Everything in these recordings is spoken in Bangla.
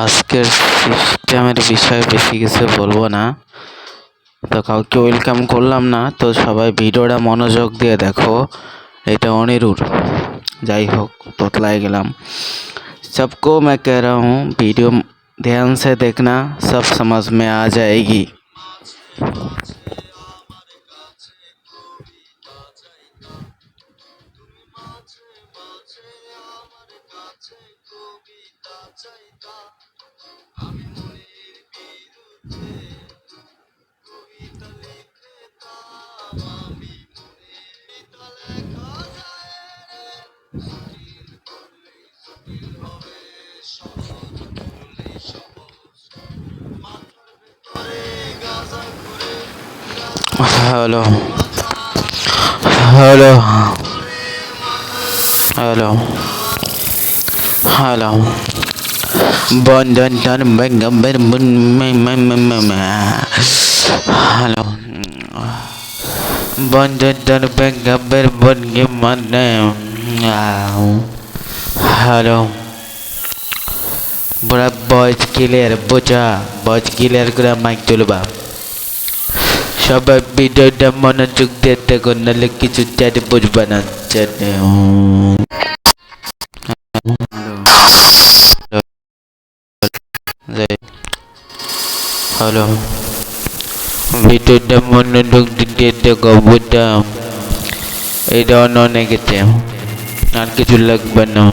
আজকের সিস্টেমের বিষয়ে বেশি কিছু বলবো না, তো কাউকে ওয়েলকাম করলাম না। তো সবাই ভিডিওটা মনোযোগ দিয়ে দেখো। এটা অনিরুর, যাই হোক তোতলায় গেলাম। सबको मैं कह रहा हूँ वीडियो ध्यान से देखना, सब समझ में आ जाएगी। हेलो हेलो हेलो हेलो बंदन हेलो बंदन हेलो बड़ा बॉयज क्लियर बोझा बॉयज क्लियर করে মাইক তুলবা। সবাই ভিডিওটা মনোযোগ দিয়ে দেখো, নাহলে কিছু চাইতে বুঝবা না। হ্যালো, ভিডিওটা মনোযোগ দিয়ে দেখো বুঝা। এটা অনেক গেছে, আর কিছু লাগবে না।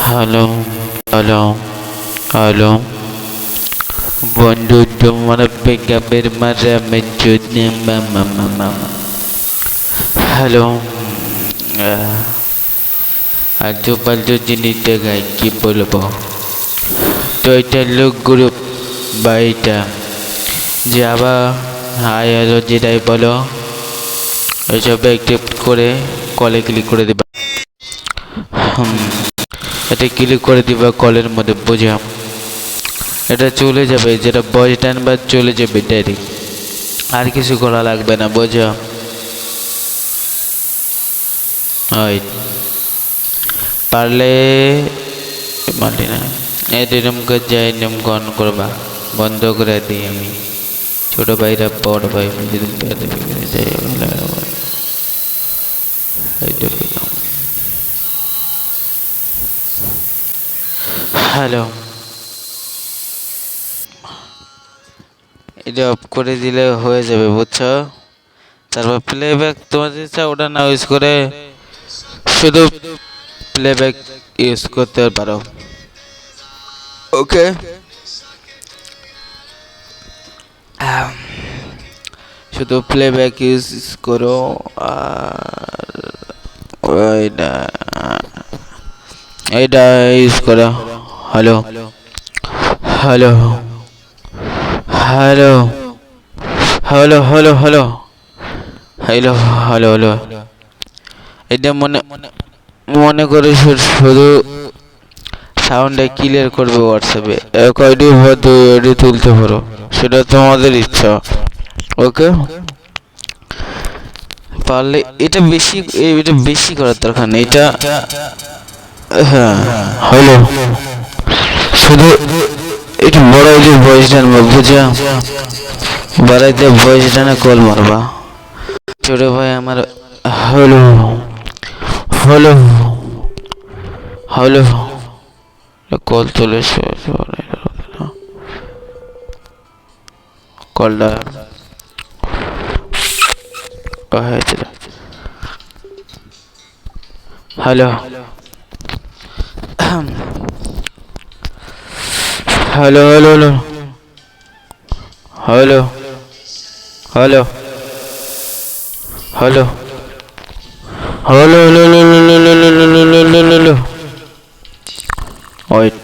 হ্যালো হ্যালো হ্যালো বন্ধু, তোমার বেকাবের মারা মেজুনে মামা। হ্যালো, আজু বাজু জিনিস দেখায় কি বলবো। তো এটা লোক গ্রুপ বা এটা যে আবার হাই হ্যালো যেটাই বলো, এসব অ্যাক্টিভ করে কলে ক্লিক করে দিবা। এটা ক্লিক করে দিবা কলের মধ্যে, বুঝা। এটা চলে যাবে, যেটা ভয়েস টানবা চলে যাবে ডাইরেক্ট, আর কিছু করা লাগবে না, বোঝা। পারলে মাটি না এরকম করে যাই নিয়ম গ্রহণ করবা, বন্ধ করে দিই আমি। ছোট ভাইরা বড় ভাই হ্যালো, এটা অফ করে দিলে হয়ে যাবে, বুঝছো। তারপর প্লেব্যাক তোমার ইচ্ছা ওটা না ইউজ করে শুধু প্লেব্যাক ইউজ করতে পারো, ওকে। শুধু প্লেব্যাক ইউজ করো। আর এটা ইউজ করো। Hello hello hello hello hello hello hello hello hello এটা মনে করে শুধু সাউন্ডে ক্লিয়ার করবে হোয়াটসঅ্যাপে। এক আইডি বা দুই আইডি তুলতে পারো, সেটা তোমাদের ইচ্ছা, ওকে। পারলে এটা বেশি করার দরকার নেই, এটা হ্যাঁ হ্যালো শুধু একটু বড় যে ভয়েস টানবা, বুঝা। বাড়াইতে ভয়েস টানে কল মারবা। ছোট ভাই আমার হ্যালো হ্যালো হ্যালো কল তুলে কলটা হয়েছিল। Hello hello hello hello hello hello hello hello wait,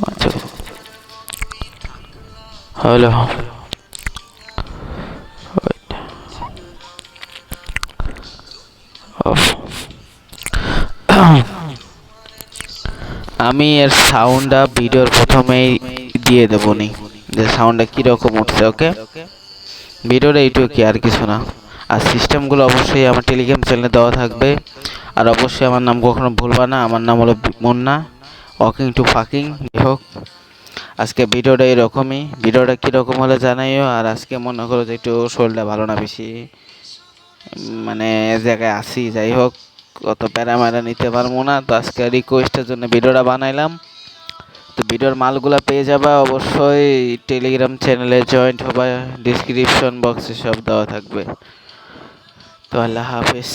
আচ্ছা হ্যালো আমি এর সাউন্ডটা ভিডিওর প্রথমেই দিয়ে দেবো নি, যে সাউন্ডটা কীরকম উঠছে, ওকে। ভিডিওটা এইটুকু, কি আর কিছু না। আর সিস্টেমগুলো অবশ্যই আমার টেলিগ্রাম চ্যানেলে দেওয়া থাকবে। আর অবশ্যই আমার নাম কখনো ভুলবা না, আমার নাম হলো মুন্না, ওয়াকিং টু ফাকিং। যাই হোক, আজকে ভিডিওটা এরকমই। ভিডিওটা কীরকম হলে জানাইও। আর আজকে মনে করো যে একটু শরীরটা ভালো না, বেশি মানে জায়গায় আসি। যাই হোক, অত প্যারাম্যারা নিতে পারবো না, তো আজকে রিকোয়েস্টের জন্য ভিডিওটা বানাইলাম। তো ভিডিওর মালগুলা পেয়ে যাবা অবশ্যই, টেলিগ্রাম চ্যানেলে জয়েন্ট হবা, ডিসক্রিপশন বক্সে সব দেওয়া থাকবে। তো আল্লাহ হাফেজ।